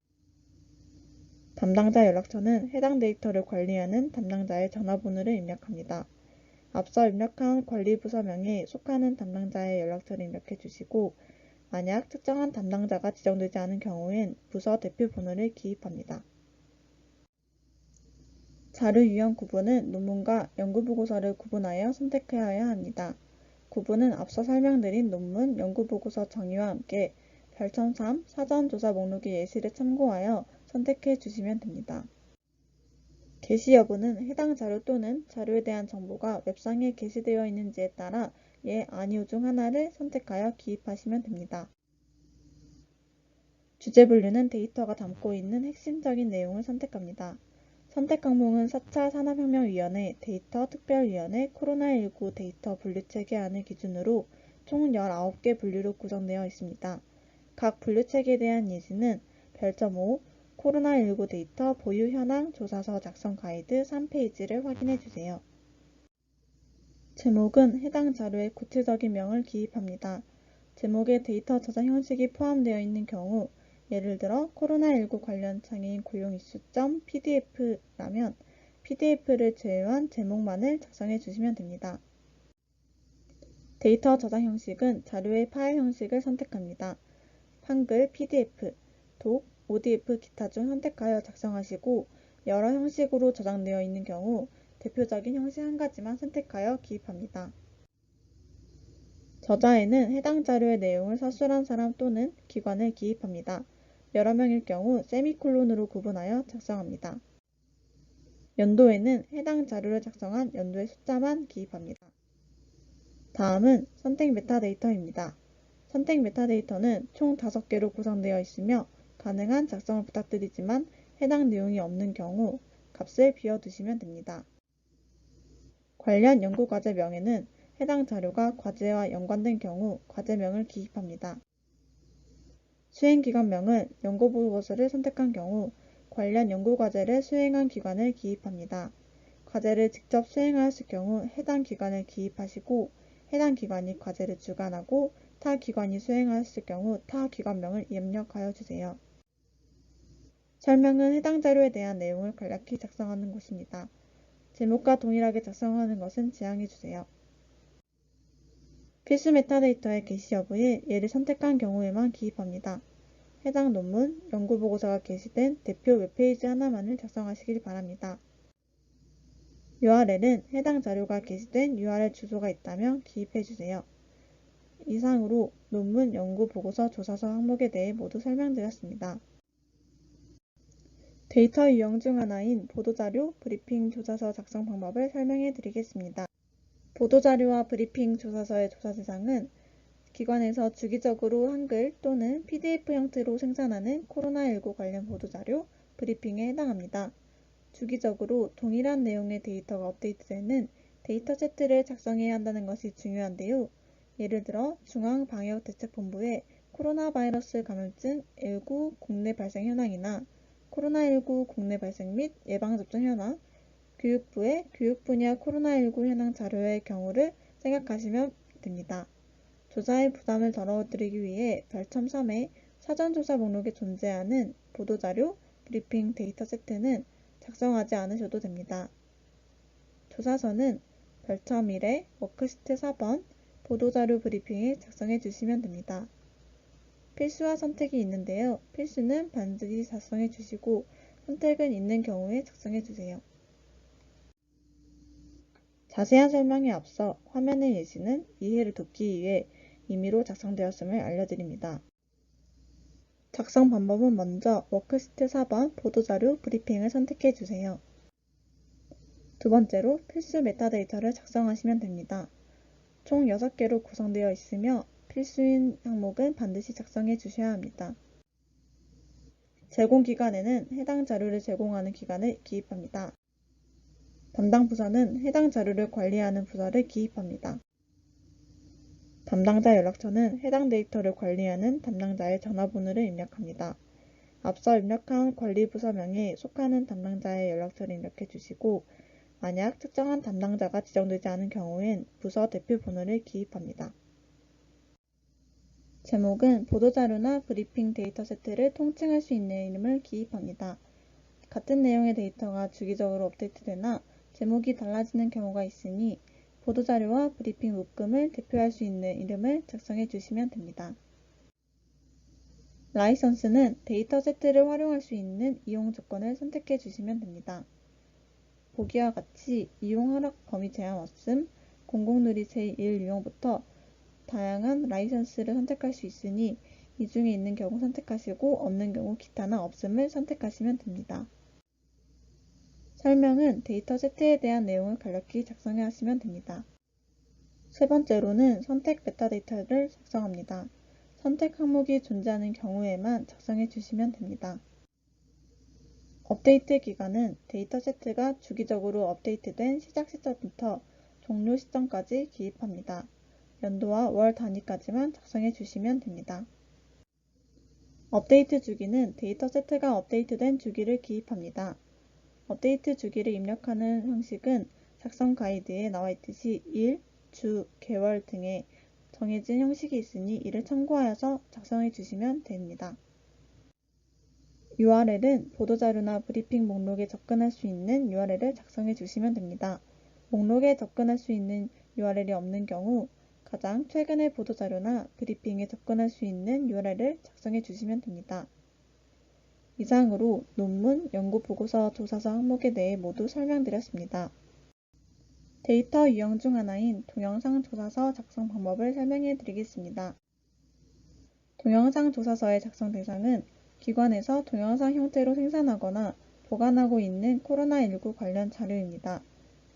담당자 연락처는 해당 데이터를 관리하는 담당자의 전화번호를 입력합니다. 앞서 입력한 관리부서명에 속하는 담당자의 연락처를 입력해 주시고 만약 특정한 담당자가 지정되지 않은 경우엔 부서 대표 번호를 기입합니다. 자료 유형 구분은 논문과 연구보고서를 구분하여 선택하여야 합니다. 구분은 앞서 설명드린 논문, 연구보고서 정의와 함께 별첨 3 사전조사 목록의 예시를 참고하여 선택해 주시면 됩니다. 게시 여부는 해당 자료 또는 자료에 대한 정보가 웹상에 게시되어 있는지에 따라 예, 아니오 중 하나를 선택하여 기입하시면 됩니다. 주제 분류는 데이터가 담고 있는 핵심적인 내용을 선택합니다. 선택 항목은 4차 산업혁명위원회 데이터 특별위원회 코로나19 데이터 분류 체계안을 기준으로 총 19개 분류로 구성되어 있습니다. 각 분류 체계에 대한 예시는 별점 5 코로나19 데이터 보유 현황 조사서 작성 가이드 3페이지를 확인해 주세요. 제목은 해당 자료의 구체적인 명을 기입합니다. 제목에 데이터 저장 형식이 포함되어 있는 경우 예를 들어 코로나19 관련 장애인 고용 이슈점 PDF라면 PDF를 제외한 제목만을 작성해 주시면 됩니다. 데이터 저장 형식은 자료의 파일 형식을 선택합니다. 한글, PDF, 독, ODF 기타 중 선택하여 작성하시고 여러 형식으로 저장되어 있는 경우 대표적인 형식 한 가지만 선택하여 기입합니다. 저자에는 해당 자료의 내용을 서술한 사람 또는 기관을 기입합니다. 여러 명일 경우 세미콜론으로 구분하여 작성합니다. 연도에는 해당 자료를 작성한 연도의 숫자만 기입합니다. 다음은 선택 메타데이터입니다. 선택 메타데이터는 총 5개로 구성되어 있으며 가능한 작성을 부탁드리지만 해당 내용이 없는 경우 값을 비워두시면 됩니다. 관련 연구과제명에는 해당 자료가 과제와 연관된 경우 과제명을 기입합니다. 수행기관명은 연구보고서를 선택한 경우 관련 연구과제를 수행한 기관을 기입합니다. 과제를 직접 수행하였을 경우 해당 기관을 기입하시고 해당 기관이 과제를 주관하고 타 기관이 수행하였을 경우 타 기관명을 입력하여 주세요. 설명은 해당 자료에 대한 내용을 간략히 작성하는 것입니다. 제목과 동일하게 작성하는 것은 지양해 주세요. 필수 메타데이터의 게시 여부에 예를 선택한 경우에만 기입합니다. 해당 논문, 연구보고서가 게시된 대표 웹페이지 하나만을 작성하시길 바랍니다. URL은 해당 자료가 게시된 URL 주소가 있다면 기입해 주세요. 이상으로 논문, 연구보고서, 조사서 항목에 대해 모두 설명드렸습니다. 데이터 유형 중 하나인 보도자료, 브리핑, 조사서 작성 방법을 설명해 드리겠습니다. 보도자료와 브리핑, 조사서의 조사 대상은 기관에서 주기적으로 한글 또는 PDF 형태로 생산하는 코로나19 관련 보도자료, 브리핑에 해당합니다. 주기적으로 동일한 내용의 데이터가 업데이트되는 데이터 세트를 작성해야 한다는 것이 중요한데요. 예를 들어 중앙방역대책본부의 코로나 바이러스 감염증 19 국내 발생 현황이나 코로나19 국내 발생 및 예방접종 현황, 교육부의 교육 분야 코로나19 현황 자료의 경우를 생각하시면 됩니다. 조사의 부담을 덜어드리기 위해 별첨 3의 사전조사 목록에 존재하는 보도자료, 브리핑 데이터 세트는 작성하지 않으셔도 됩니다. 조사서는 별첨 1의 워크시트 4번 보도자료 브리핑에 작성해 주시면 됩니다. 필수와 선택이 있는데요. 필수는 반드시 작성해 주시고 선택은 있는 경우에 작성해 주세요. 자세한 설명에 앞서 화면의 예시는 이해를 돕기 위해 임의로 작성되었음을 알려드립니다. 작성 방법은 먼저 워크시트 4번 보도자료 브리핑을 선택해 주세요. 두 번째로 필수 메타데이터를 작성하시면 됩니다. 총 6개로 구성되어 있으며 필수인 항목은 반드시 작성해 주셔야 합니다. 제공 기관에는 해당 자료를 제공하는 기관을 기입합니다. 담당 부서는 해당 자료를 관리하는 부서를 기입합니다. 담당자 연락처는 해당 데이터를 관리하는 담당자의 전화번호를 입력합니다. 앞서 입력한 관리부서명에 속하는 담당자의 연락처를 입력해 주시고 만약 특정한 담당자가 지정되지 않은 경우엔 부서 대표 번호를 기입합니다. 제목은 보도자료나 브리핑 데이터 세트를 통칭할 수 있는 이름을 기입합니다. 같은 내용의 데이터가 주기적으로 업데이트되나 제목이 달라지는 경우가 있으니 보도자료와 브리핑 묶음을 대표할 수 있는 이름을 작성해 주시면 됩니다. 라이선스는 데이터 세트를 활용할 수 있는 이용 조건을 선택해 주시면 됩니다. 보기와 같이 이용 허락 범위 제한 없음, 공공누리 제1 유형부터 다양한 라이선스를 선택할 수 있으니 이 중에 있는 경우 선택하시고 없는 경우 기타나 없음을 선택하시면 됩니다. 설명은 데이터 세트에 대한 내용을 간략히 작성해 하시면 됩니다. 세 번째로는 선택 메타데이터를 작성합니다. 선택 항목이 존재하는 경우에만 작성해 주시면 됩니다. 업데이트 기간은 데이터 세트가 주기적으로 업데이트된 시작 시점부터 종료 시점까지 기입합니다. 연도와 월 단위까지만 작성해 주시면 됩니다. 업데이트 주기는 데이터 세트가 업데이트된 주기를 기입합니다. 업데이트 주기를 입력하는 형식은 작성 가이드에 나와 있듯이 일, 주, 개월 등의 정해진 형식이 있으니 이를 참고하여서 작성해 주시면 됩니다. URL은 보도자료나 브리핑 목록에 접근할 수 있는 URL을 작성해 주시면 됩니다. 목록에 접근할 수 있는 URL이 없는 경우 가장 최근의 보도자료나 브리핑에 접근할 수 있는 URL을 작성해 주시면 됩니다. 이상으로 논문, 연구보고서, 조사서 항목에 대해 모두 설명드렸습니다. 데이터 유형 중 하나인 동영상 조사서 작성 방법을 설명해 드리겠습니다. 동영상 조사서의 작성 대상은 기관에서 동영상 형태로 생산하거나 보관하고 있는 코로나19 관련 자료입니다.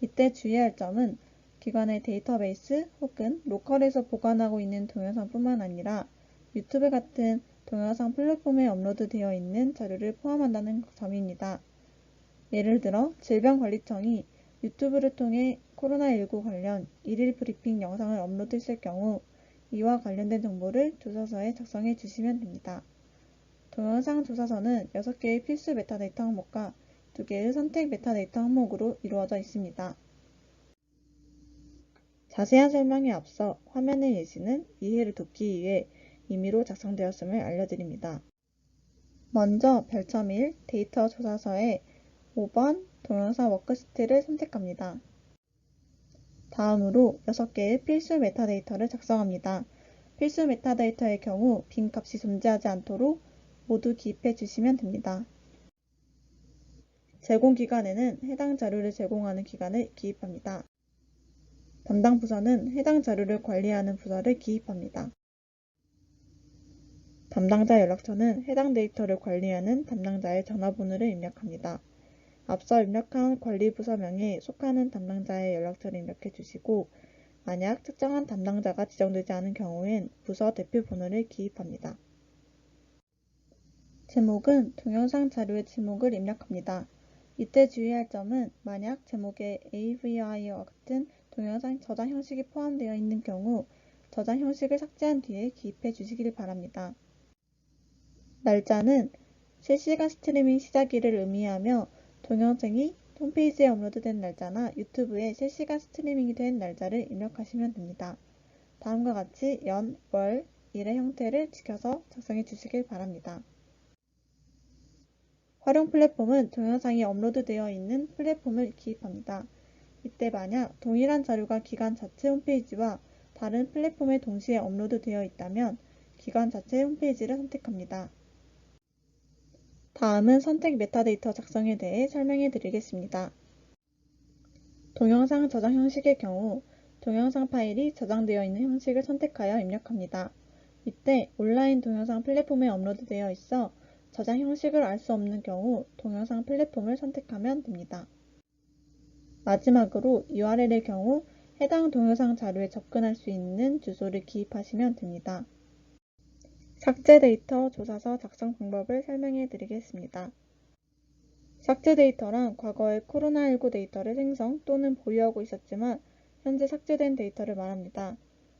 이때 주의할 점은 기관의 데이터베이스 혹은 로컬에서 보관하고 있는 동영상뿐만 아니라 유튜브 같은 동영상 플랫폼에 업로드되어 있는 자료를 포함한다는 점입니다. 예를 들어 질병관리청이 유튜브를 통해 코로나19 관련 일일 브리핑 영상을 업로드했을 경우 이와 관련된 정보를 조사서에 작성해 주시면 됩니다. 동영상 조사서는 6개의 필수 메타데이터 항목과 2개의 선택 메타데이터 항목으로 이루어져 있습니다. 자세한 설명에 앞서 화면의 예시는 이해를 돕기 위해 임의로 작성되었음을 알려드립니다. 먼저 별점 1 데이터 조사서의 5번 동영상 워크시트를 선택합니다. 다음으로 6개의 필수 메타데이터를 작성합니다. 필수 메타데이터의 경우 빈 값이 존재하지 않도록 모두 기입해 주시면 됩니다. 제공 기관에는 해당 자료를 제공하는 기관을 기입합니다. 담당 부서는 해당 자료를 관리하는 부서를 기입합니다. 담당자 연락처는 해당 데이터를 관리하는 담당자의 전화번호를 입력합니다. 앞서 입력한 관리부서명에 속하는 담당자의 연락처를 입력해 주시고 만약 특정한 담당자가 지정되지 않은 경우엔 부서 대표 번호를 기입합니다. 제목은 동영상 자료의 제목을 입력합니다. 이때 주의할 점은 만약 제목에 AVI와 같은 동영상 저장 형식이 포함되어 있는 경우 저장 형식을 삭제한 뒤에 기입해 주시길 바랍니다. 날짜는 실시간 스트리밍 시작일을 의미하며 동영상이 홈페이지에 업로드된 날짜나 유튜브에 실시간 스트리밍이 된 날짜를 입력하시면 됩니다. 다음과 같이 연, 월, 일의 형태를 지켜서 작성해 주시길 바랍니다. 활용 플랫폼은 동영상이 업로드되어 있는 플랫폼을 기입합니다. 이때 만약 동일한 자료가 기관 자체 홈페이지와 다른 플랫폼에 동시에 업로드되어 있다면 기관 자체 홈페이지를 선택합니다. 다음은 선택 메타데이터 작성에 대해 설명해 드리겠습니다. 동영상 저장 형식의 경우 동영상 파일이 저장되어 있는 형식을 선택하여 입력합니다. 이때 온라인 동영상 플랫폼에 업로드되어 있어 저장 형식을 알 수 없는 경우 동영상 플랫폼을 선택하면 됩니다. 마지막으로 URL의 경우 해당 동영상 자료에 접근할 수 있는 주소를 기입하시면 됩니다. 삭제 데이터 조사서 작성 방법을 설명해 드리겠습니다. 삭제 데이터란 과거의 코로나19 데이터를 생성 또는 보유하고 있었지만 현재 삭제된 데이터를 말합니다.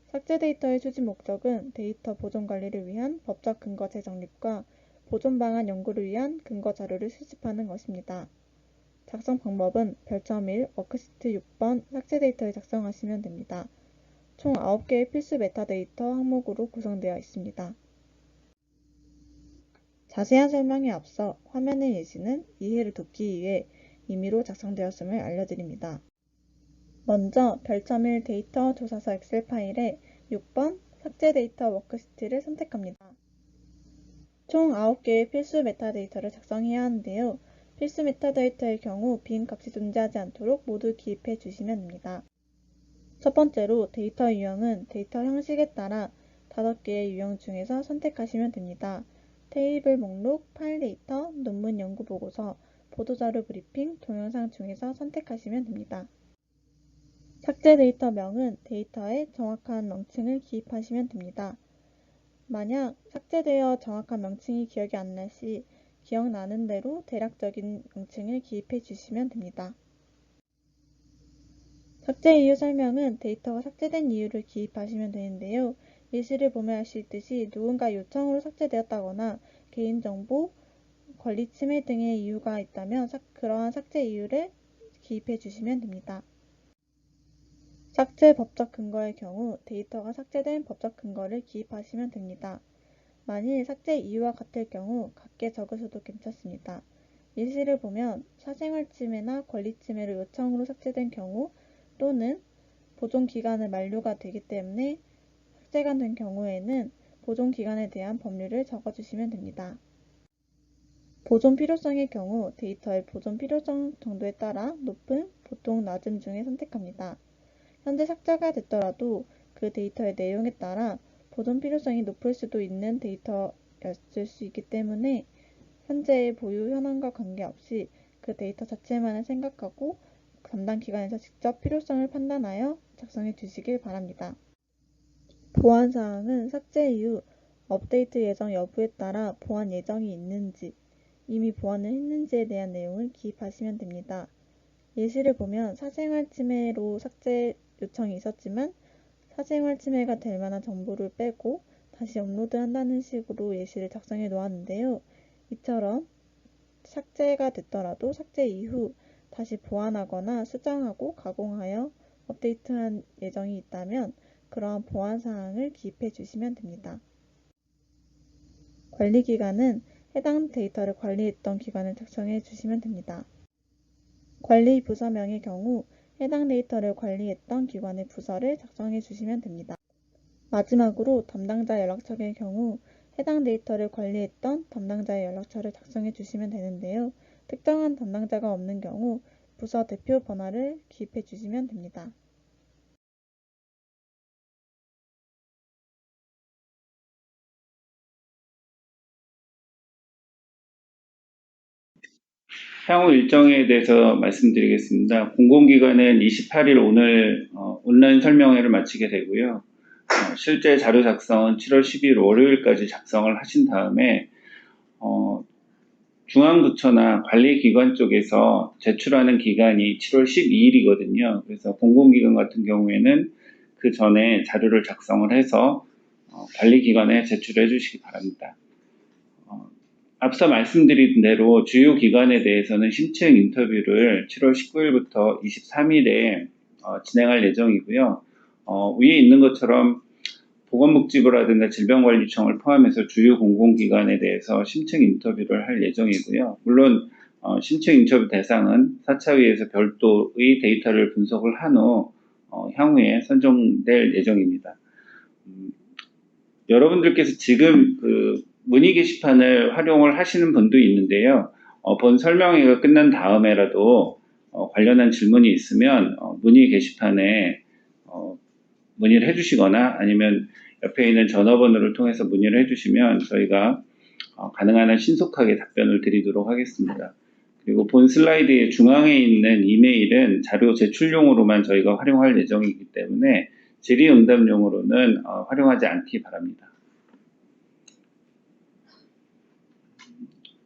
삭제 데이터의 수집 목적은 데이터 보존 관리를 위한 법적 근거 재정립과 보존 방안 연구를 위한 근거 자료를 수집하는 것입니다. 작성 방법은 별점 1 워크시트 6번 삭제 데이터를 작성하시면 됩니다. 총 9개의 필수 메타데이터 항목으로 구성되어 있습니다. 자세한 설명에 앞서 화면의 예시는 이해를 돕기 위해 임의로 작성되었음을 알려드립니다. 먼저 별점 1 데이터 조사서 엑셀 파일에 6번 삭제 데이터 워크시트를 선택합니다. 총 9개의 필수 메타데이터를 작성해야 하는데요. 필수 메타데이터의 경우 빈 값이 존재하지 않도록 모두 기입해 주시면 됩니다. 첫 번째로 데이터 유형은 데이터 형식에 따라 5개의 유형 중에서 선택하시면 됩니다. 테이블 목록, 파일 데이터, 논문 연구 보고서, 보도자료 브리핑, 동영상 중에서 선택하시면 됩니다. 삭제 데이터명은 데이터에 정확한 명칭을 기입하시면 됩니다. 만약 삭제되어 정확한 명칭이 기억이 안 날 시 기억나는 대로 대략적인 명칭을 기입해 주시면 됩니다. 삭제 이유 설명은 데이터가 삭제된 이유를 기입하시면 되는데요. 예시를 보면 알 수 있듯이 누군가 요청으로 삭제되었다거나 개인정보, 권리 침해 등의 이유가 있다면 그러한 삭제 이유를 기입해 주시면 됩니다. 삭제 법적 근거의 경우 데이터가 삭제된 법적 근거를 기입하시면 됩니다. 만일 삭제 이유와 같을 경우 같게 적으셔도 괜찮습니다. 예시를 보면 사생활 침해나 권리 침해를 요청으로 삭제된 경우 또는 보존 기간의 만료가 되기 때문에 삭제가 된 경우에는 보존 기간에 대한 법률을 적어주시면 됩니다. 보존 필요성의 경우 데이터의 보존 필요성 정도에 따라 높음, 보통 낮음 중에 선택합니다. 현재 삭제가 됐더라도 그 데이터의 내용에 따라 보존 필요성이 높을 수도 있는 데이터였을 수 있기 때문에 현재의 보유 현황과 관계없이 그 데이터 자체만을 생각하고 담당 기관에서 직접 필요성을 판단하여 작성해 주시길 바랍니다. 보완사항은 삭제 이후 업데이트 예정 여부에 따라 보완 예정이 있는지, 이미 보완을 했는지에 대한 내용을 기입하시면 됩니다. 예시를 보면 사생활 침해로 삭제 요청이 있었지만 사생활 침해가 될 만한 정보를 빼고 다시 업로드한다는 식으로 예시를 작성해 놓았는데요. 이처럼 삭제가 됐더라도 삭제 이후 다시 보완하거나 수정하고 가공하여 업데이트한 예정이 있다면 그러한 보완 사항을 기입해 주시면 됩니다. 관리기간은 해당 데이터를 관리했던 기관을 작성해 주시면 됩니다. 관리 부서명의 경우 해당 데이터를 관리했던 기관의 부서를 작성해 주시면 됩니다. 마지막으로 담당자 연락처의 경우 해당 데이터를 관리했던 담당자의 연락처를 작성해 주시면 되는데요. 특정한 담당자가 없는 경우 부서 대표 번호를 기입해 주시면 됩니다. 향후 일정에 대해서 말씀드리겠습니다. 공공기관은 28일 오늘 온라인 설명회를 마치게 되고요. 실제 자료 작성은 7월 12일 월요일까지 작성을 하신 다음에 중앙부처나 관리기관 쪽에서 제출하는 기간이 7월 12일이거든요. 그래서 공공기관 같은 경우에는 그 전에 자료를 작성을 해서 관리기관에 제출해 주시기 바랍니다. 앞서 말씀드린 대로 주요 기관에 대해서는 심층 인터뷰를 7월 19일부터 23일에 진행할 예정이고요. 위에 있는 것처럼 보건복지부라든가 질병관리청을 포함해서 주요 공공기관에 대해서 심층 인터뷰를 할 예정이고요. 물론 심층 인터뷰 대상은 4차위에서 별도의 데이터를 분석을 한 후 향후에 선정될 예정입니다. 여러분들께서 지금 문의 게시판을 활용을 하시는 분도 있는데요. 본 설명회가 끝난 다음에라도 관련한 질문이 있으면 문의 게시판에 문의를 해주시거나 아니면 옆에 있는 전화번호를 통해서 문의를 해주시면 저희가 가능한 한 신속하게 답변을 드리도록 하겠습니다. 그리고 본 슬라이드의 중앙에 있는 이메일은 자료 제출용으로만 저희가 활용할 예정이기 때문에 질의응답용으로는 활용하지 않기 바랍니다.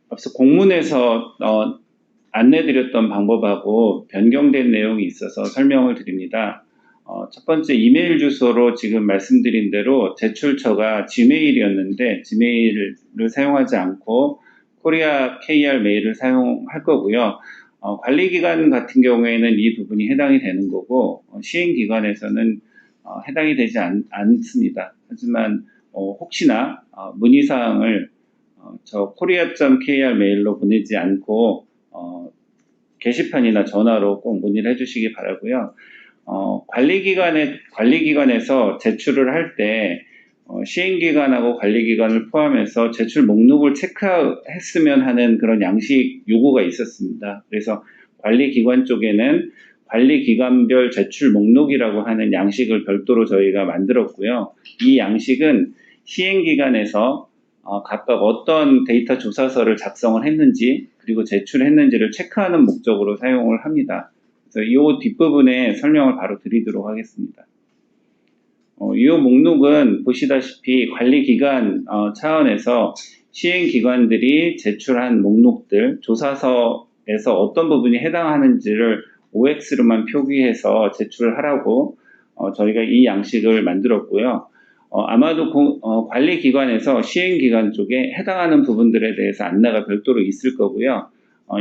앞서 공문에서 안내드렸던 방법하고 변경된 내용이 있어서 설명을 드립니다. 첫 번째 이메일 주소로 지금 말씀드린 대로 제출처가 지메일이었는데 지메일을 사용하지 않고 코리아 KR 메일을 사용할 거고요. 관리기관 같은 경우에는 이 부분이 해당이 되는 거고 시행기관에서는 해당이 되지 않습니다. 하지만 혹시나 문의사항을 저 korea.kr 메일로 보내지 않고 게시판이나 전화로 꼭 문의를 해주시기 바라고요. 관리기관에서 제출을 할 때 시행기관하고 관리기관을 포함해서 제출 목록을 체크했으면 하는 그런 양식 요구가 있었습니다. 그래서 관리기관 쪽에는 관리기관별 제출 목록이라고 하는 양식을 별도로 저희가 만들었고요. 이 양식은 시행기관에서 각각 어떤 데이터 조사서를 작성을 했는지 그리고 제출했는지를 체크하는 목적으로 사용을 합니다. 그래서 이 뒷부분에 설명을 바로 드리도록 하겠습니다. 이 목록은 보시다시피 관리기관 차원에서 시행기관들이 제출한 목록들, 조사서에서 어떤 부분이 해당하는지를 OX로만 표기해서 제출하라고 저희가 이 양식을 만들었고요. 아마도 관리기관에서 시행기관 쪽에 해당하는 부분들에 대해서 안내가 별도로 있을 거고요.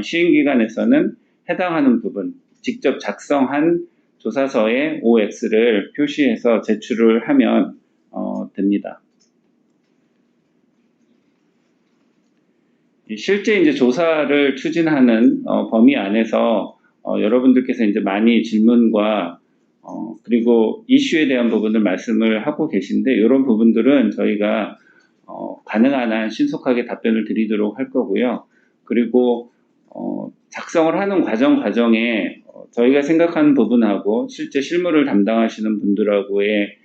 시행기관에서는 해당하는 부분, 직접 작성한 조사서에 OX를 표시해서 제출을 하면 됩니다. 실제 이제 조사를 추진하는 범위 안에서 여러분들께서 이제 많이 질문과 그리고 이슈에 대한 부분을 말씀을 하고 계신데 이런 부분들은 저희가 가능한 한 신속하게 답변을 드리도록 할 거고요. 그리고 작성을 하는 과정에 저희가 생각하는 부분하고 실제 실무를 담당하시는 분들하고의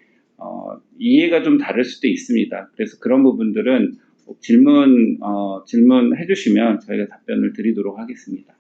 이해가 좀 다를 수도 있습니다. 그래서 그런 부분들은 질문해 주시면 저희가 답변을 드리도록 하겠습니다.